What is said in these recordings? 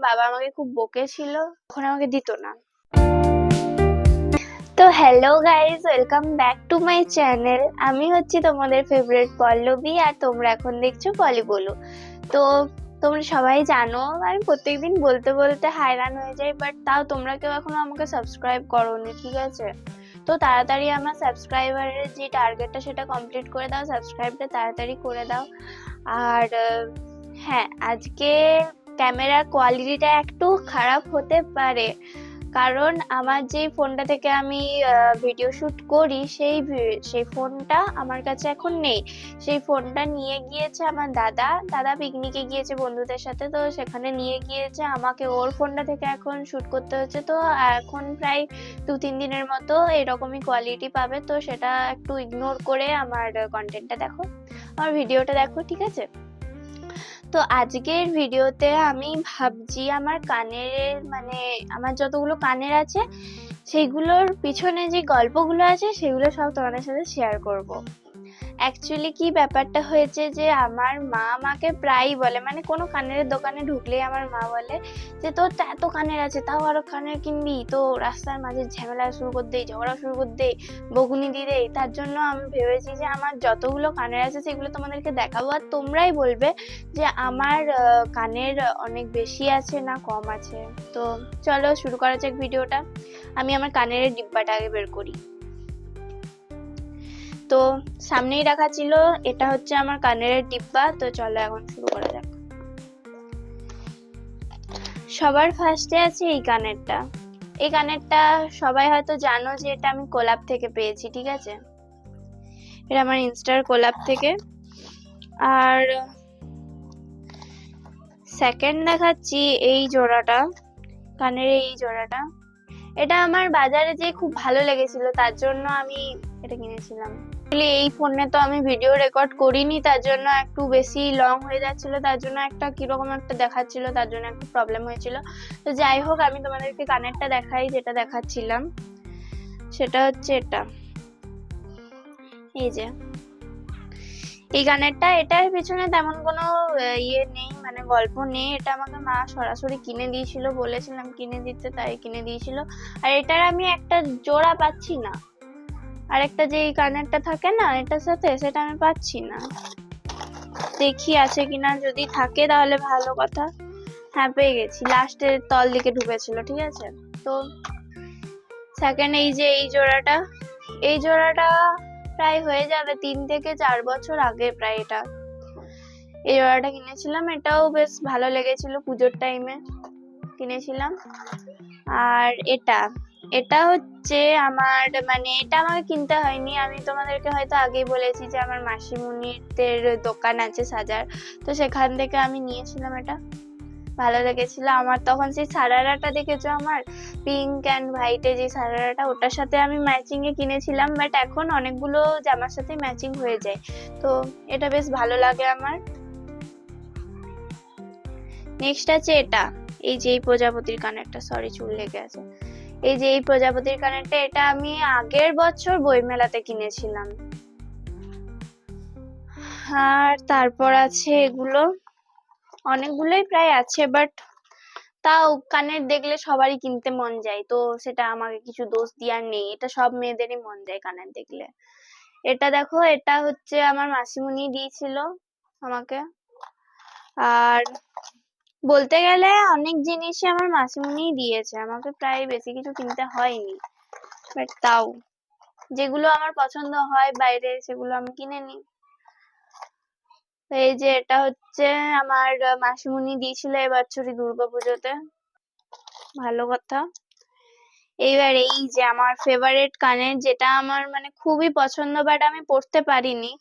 বাবা আমাকে খুব বকেছিল, তখন আমাকে দিত না। তো hello guys, welcome back to my channel. আমি হচ্ছি তোমাদের ফেভারিট পল্লবী, আর তোমরা এখন দেখছো পলি বলো। তো তোমরা সবাই জানো আমি প্রত্যেকদিন বলতে বলতে হায়রান হয়ে যাই, বাট তাও তোমরা কেউ এখনো আমাকে সাবস্ক্রাইব করোনি, ঠিক আছে? তো তাড়াতাড়ি আমার সাবস্ক্রাইবারের যে টার্গেটটা সেটা কমপ্লিট করে দাও, সাবস্ক্রাইবটা তাড়াতাড়ি করে দাও। আর হ্যাঁ, আজকে ক্যামেরার কোয়ালিটিটা একটু খারাপ হতে পারে, কারণ আমার যে ফোনটা থেকে আমি ভিডিও শুট করি সেই ফোনটা আমার কাছে এখন নেই। সেই ফোনটা নিয়ে গিয়েছে আমার দাদা পিকনিকে গিয়েছে বন্ধুদের সাথে, তো সেখানে নিয়ে গিয়েছে, আমাকে ওর ফোনটা থেকে এখন শুট করতে হচ্ছে। তো এখন প্রায় 2-3 দিনের মতো এরকমই কোয়ালিটি পাবে, তো সেটা একটু ইগনোর করে আমার কন্টেন্টটা দেখো, আমার ভিডিওটা দেখো, ঠিক আছে? তো আজকের ভিডিওতে আমি ভাবছি আমার কানের মানে আমার যতগুলো কানের আছে সেইগুলোর পিছনে যে গল্পগুলো আছে সেগুলো সব তোমাদের সাথে শেয়ার করব। অ্যাকচুয়ালি কি ব্যাপারটা হয়েছে যে আমার মা আমাকে প্রায়ই বলে, মানে কোনো কানের দোকানে ঢুকলেই আমার মা বলে যে তোর তো এত কানের আছে, তাও আরো কানের কিনবি, তো রাস্তার মাঝে ঝামেলা শুরু করে দেই, ঝগড়া শুরু করে দেই, বকুনি দিয়ে দেই। তার জন্য আমি ভেবেছি যে আমার যতগুলো কানের আছে সেগুলো তোমাদেরকে দেখাবো, আর তোমরাই বলবে যে আমার কানের অনেক বেশি আছে না কম আছে। তো চলো শুরু করা যাক ভিডিওটা। আমি আমার কানের ডিব্বাটা আগে বের করি। তো সামনেই রাখা ছিল, এটা হচ্ছে আমার কানের ডিব্বা। তো চলো এখন শুরু করা যাক। সবার ফার্স্টে আছে এই কানেরটা। এই কানেরটা সবাই হয়তো জানো যে এটা আমি কোলাব থেকে পেয়েছি, ঠিক আছে? এটা আমার ইনস্টার কোলাব থেকে। আর সেকেন্ড দেখাচ্ছি এই জোড়াটা, কানের এই জোড়াটা। এটা আমার বাজারে যে খুব ভালো লেগেছিল, তার জন্য আমি এটা কিনেছিলাম। এই ফোনে তো আমি ভিডিও রেকর্ড করিনি, তার জন্য একটু বেশি লং হয়ে যাচ্ছিল, তার জন্য একটা কিরকম একটা দেখাচ্ছিল, তার জন্য একটু প্রবলেম হয়েছিল। তো যাই হোক, আমি তোমাদেরকে কানেরটা দেখাই, যেটা দেখাচ্ছিলাম সেটা হচ্ছে এটা। এই যে এই কানেরটা, এটার পিছনে তেমন কোনো ইয়ে নেই, মানে গল্প নেই। এটা আমাকে মা সরাসরি কিনে দিয়েছিল, বলেছিলাম কিনে দিতে, তাই কিনে দিয়েছিল। আর এটার আমি একটা জোড়া পাচ্ছি না, আর একটা যে কানেরটা থাকে না এটার সাথে, সেটা আমি পাচ্ছি না। দেখি আছে কিনা, যদি থাকে তাহলে ভালো কথা। হ্যাঁ, পেয়ে গেছি, লাস্টের তল দিকে ঢুকেছিল, ঠিক আছে? তো সেকেন্ড এই যে এই জোড়াটা প্রায় হয়ে যাবে 3 থেকে 4 বছর আগে প্রায় এই জোড়াটা কিনেছিলাম। এটাও বেশ ভালো লেগেছিল, পুজোর টাইমে কিনেছিলাম। আর এটা হচ্ছে আমার, মানে এটা আমাকে কিনতে হয়নি, আমি তোমাদেরকে হয়তো আগেই বলেছি যে আমার মাসিমুনিদের দোকান আছে সাজার, তো সেখান থেকে আমি নিয়েছিলাম। এটা ভালো লেগেছিল আমার। তখন সেই সারারাটা দেখেছো আমার, পিঙ্ক অ্যান্ড হোয়াইটে যে সারারাটা, ওটার সাথে আমি ম্যাচিং এ কিনেছিলাম, বাট এখন অনেকগুলো জামার সাথে ম্যাচিং হয়ে যায়, তো এটা বেশ ভালো লাগে আমার। নেক্সট আছে এটা, এই যে এই প্রজাপতির কানেরটা, সরি চুল লেগে আছে। এই যে এই প্রজাপতির কানেরটা, এটা আমি আগের বছর বইমেলাতে কিনেছিলাম। আর তারপর আছে এগুলো, অনেকগুলোই প্রায় আছে, বাট তাও কানের দেখলে সবারই কিনতে মন যায়, তো সেটা আমাকে কিছু দোষ দেওয়ার নেই, এটা সব মেয়েদেরই মন যায় কানের দেখলে। এটা দেখো, এটা হচ্ছে আমার মাসিমণি দিয়েছিল আমাকে। আর বলতে গেলে অনেক জিনিসই আমার মাসিমণিই দিয়েছে আমাকে, প্রায় বেশি কিছু কিনতে হয়নি, বাট তাও যেগুলো আমার পছন্দ হয় বাইরে সেগুলো আমি কিনে নিই। এই যে এটা হচ্ছে আমার মাসিমণি দিয়েছিল এবছরই দুর্গাপুজোতে, ভালো কথা। এইবার এই যে আমার ফেভারিট কানের, যেটা আমার মানে খুবই পছন্দ, বাট আমি পড়তে পারিনি।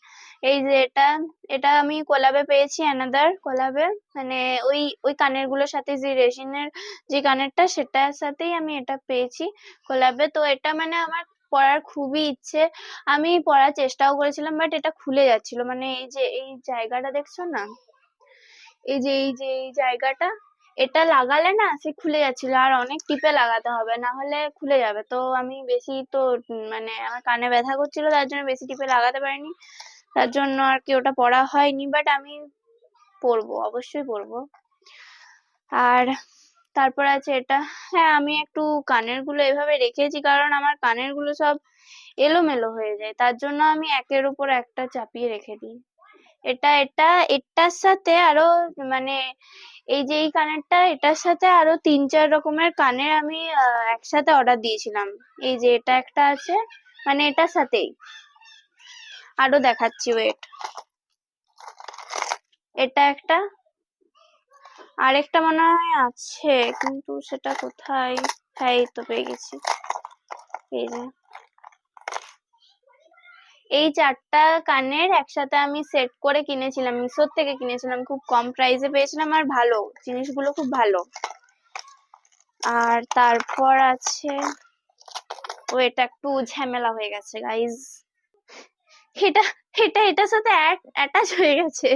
এই যে এটা আমি কোলাবে পেয়েছি, অ্যানাদার কোলাবে, মানে ওই কানের গুলোর সাথে যে রেজিনের যে কানেরটা, সেটার সাথেই আমি এটা পেয়েছি কোলাবে। তো এটা মানে আমার পরার খুবই ইচ্ছে, আমি পরার চেষ্টাও করেছিলাম, বাট এটা খুলে যাচ্ছিল, মানে এই যে এই জায়গাটা দেখছো না, এই জায়গাটা, এটা লাগালে না সে খুলে যাচ্ছিল, আর অনেক টিপে লাগাতে হবে, না হলে খুলে যাবে। তো আমি বেশি তো মানে আমার কানে ব্যথা করছিল, তার জন্য বেশি টিপে লাগাতে পারিনি, তার জন্য আর কি ওটা পড়া হয়নি, বাট আমি পরবো, অবশ্যই পরবো। আর তারপর আছে এটা। হ্যাঁ, আমি একটু কানের গুলো এভাবে রেখেছি কারণ আমার কানের গুলো সব এলোমেলো হয়ে যায়, তার জন্য আমি একের উপর একটা চাপিয়ে রেখে দিই। এটার সাথে আরো মানে এই যে এই কানেরটা, এটার সাথে আরো 3-4 রকমের কানের আমি একসাথে অর্ডার দিয়েছিলাম। এই যে এটা একটা আছে, মানে এটার সাথেই আরো দেখাচ্ছি, ওয়েট। এটা একটা, আরেকটা মনে হয় আছে, কিন্তু সেটা কোথায়? হ্যাঁ, এই তো পেয়ে গেছি। এই যে এই 4টা কানের একসাথে আমি সেট করে কিনেছিলাম, মিশোর থেকে কিনেছিলাম, খুব কম প্রাইসে পেয়েছিলাম আর ভালো জিনিসগুলো, খুব ভালো। আর তারপর আছে, ও এটা একটু ঝামেলা হয়ে গেছে গাইজ, এটা এটার সাথে অ্যাটাচ হয়ে গেছে।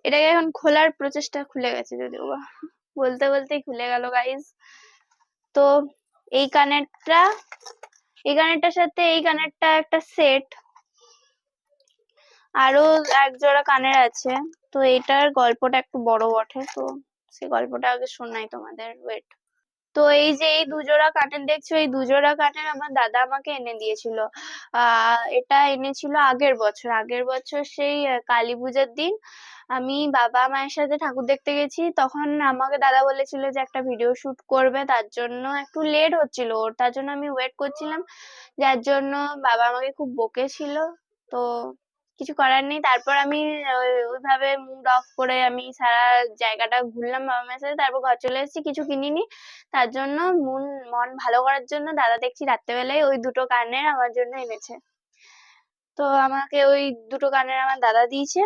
এটাকে এখন খোলার প্রচেষ্টা, খুলে গেছে যদিও বা, বলতে বলতেই খুলে গেল গাইজ। তো এই কানেরটার সাথে এই কানেরটা একটা সেট, আরো এক জোড়া কানের আছে। তো এটার গল্পটা একটু বড় বটে, তো সেই গল্পটা আগে শোনাই তোমাদের, ওয়েট। তো এই যে এই দুজোড়া কানের দেখছো, এই দুজোড়া কানের আমার দাদা আমাকে এনে দিয়েছিল। এটা এনেছিল আগের বছর সেই কালী পূজার দিন আমি বাবা মায়ের সাথে ঠাকুর দেখতে গেছি, তখন আমাকে দাদা বলেছিল যে একটা ভিডিও শুট করবে, তার জন্য একটু লেট হচ্ছিল ওর, তার জন্য আমি ওয়েট করছিলাম, যার জন্য বাবা আমাকে খুব বকেছিল। তো কিছু করার নেই, তারপর আমি ওইভাবে মুড অফ করে আমি সারা জায়গাটা ঘুরলাম বাবা মায়ের সাথে, তারপর ঘর চলে এসেছি, কিছু কিনিনি। তার জন্য মন ভালো করার জন্য দাদা দেখছি রাত্রেবেলায় ওই দুটো কানের আমার জন্য এনেছে। তো আমাকে ওই দুটো কানের আমার দাদা দিয়েছে।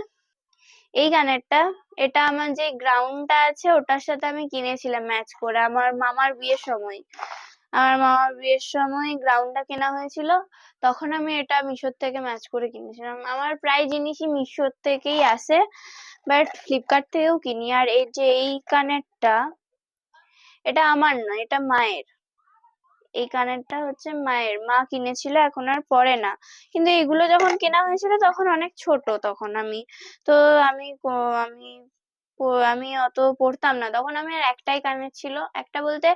এই কানেরটা, এটা আমার যে গ্রাউন্ডটা আছে ওটার সাথে আমি কিনেছিলাম ম্যাচ করে আমার মামার বিয়ের সময়। আমার মামার বিয়ের সময় গ্রাউন্ডটা কেনা হয়েছিল, তখন আমি এটা মিশোর থেকে ম্যাচ করে কিনেছিলাম। আমার প্রায় জিনিসই মিশোর থেকেই আসে, বাট ফ্লিপকার্ট থেকেও কিনি। আর এই যে এই কানেরটা, এটা আমার না, এটা মায়ের। এই কানেরটা হচ্ছে মায়ের, মা কিনেছিল, এখন আর পরে না। কিন্তু এগুলো যখন কেনা হয়েছিল তখন অনেক ছোট, তখন আমি, তো আমি আমি আমি অত পড়তাম না তখন, আমি আর একটাই কানের ছিল, একটা বলতে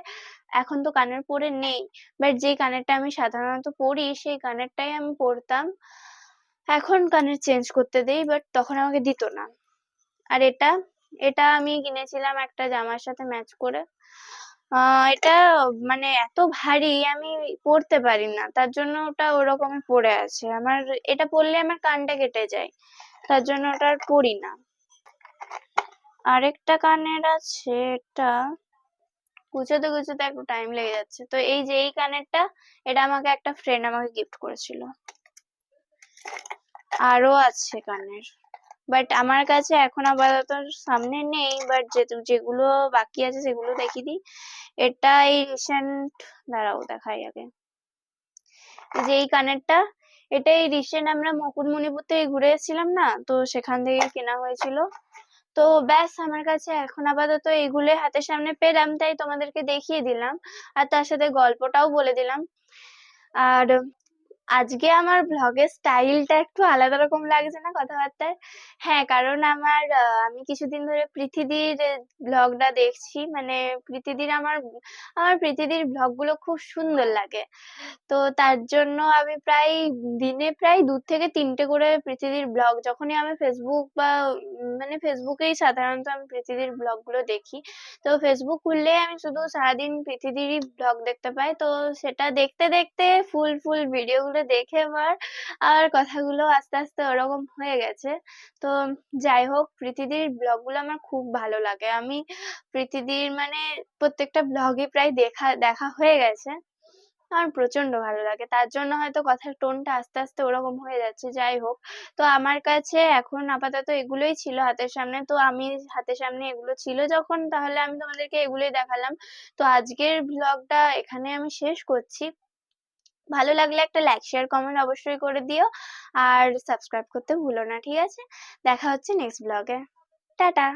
এখন তো কানের পরে নেই, বাট যে কানেরটা আমি সাধারণত পরি সেই কানেরটাই আমি পরতাম। এখন কানের চেঞ্জ করতে দেই, বাট তখন আমাকে দিত না। আর এটা এটা আমি কিনেছিলাম একটা জামার সাথে ম্যাচ করে। এটা মানে এত ভারী, আমি পরতে পারি না, তার জন্য ওটা ওরকমই পড়ে আছে আমার। এটা পরলে আমার কানটা কেটে যায়, তার জন্য ওটা আর পরি না। আরেকটা কানের আছে, এটা গুছোতে গুছোতে একটু টাইম লেগে যাচ্ছে। তো এই যে এই কানেরটা, এটা আমাকে একটা ফ্রেন্ড আমাকে গিফট করেছিল। আরো আছে কানের, বাট আমার কাছে এখন আপাতত সামনে নেই, বাট যেগুলো বাকি আছে সেগুলো দেখিয়ে দিই। এটা এই রিসেন্ট, দাঁড়াও দেখাই আগে। যে এই কানেরটা, এটা এই রিসেন্ট আমরা মুকুটমণিপুর থেকে ঘুরে এসেছিলাম না, তো সেখান থেকে কেনা হয়েছিল। তো ব্যাস, আমার কাছে এখন আপাতত এগুলো হাতের সামনে পেলাম তাই তোমাদেরকে দেখিয়ে দিলাম, আর তার সাথে গল্পটাও বলে দিলাম। আর আজকে আমার ভ্লগের স্টাইলটা একটু আলাদা রকম লাগছে না কথাবার্তায়? হ্যাঁ, কারণ আমি কিছুদিন ধরে পৃথিবীর ভ্লগটা দেখছি, মানে আমার পৃথিবীর ভ্লগগুলো খুব সুন্দর লাগে। তো তার জন্য আমি দিনে প্রায় 2 থেকে 3টে করে পৃথিবীর ব্লগ, যখনই আমি ফেসবুক বা মানে ফেসবুকেই সাধারণত আমি পৃথিবীর ব্লগ গুলো দেখি। তো ফেসবুক খুললে আমি শুধু সারাদিন পৃথিবীরই ব্লগ দেখতে পাই, তো সেটা দেখতে দেখতে ফুল ভিডিও গুলো দেখে আর কথাগুলো আস্তে আস্তে ওরকম হয়ে গেছে। তো যাই হোক, পৃথিবীর ব্লগ গুলো আমার খুব ভালো লাগে। আমি পৃথিবীর মানে প্রত্যেকটা ব্লগই প্রায় দেখা দেখা হয়ে গেছে, আমার প্রচন্ড ভালো লাগে, তার জন্য হয়তো কথার টোনটা আস্তে আস্তে ওরকম হয়ে যাচ্ছে। যাই হোক, তো আমার কাছে এখন আপাতত এগুলোই ছিল হাতের সামনে, তো আমি হাতের সামনে এগুলো ছিল যখন, তাহলে আমি তোমাদেরকে এগুলোই দেখালাম। তো আজকের ব্লগটা এখানে আমি শেষ করছি। ভালো লাগলে একটা লাইক শেয়ার কমেন্ট অবশ্যই করে দিও, আর সাবস্ক্রাইব করতে ভুলো না, ঠিক আছে? দেখা হচ্ছে নেক্সট ব্লগে। টাটা।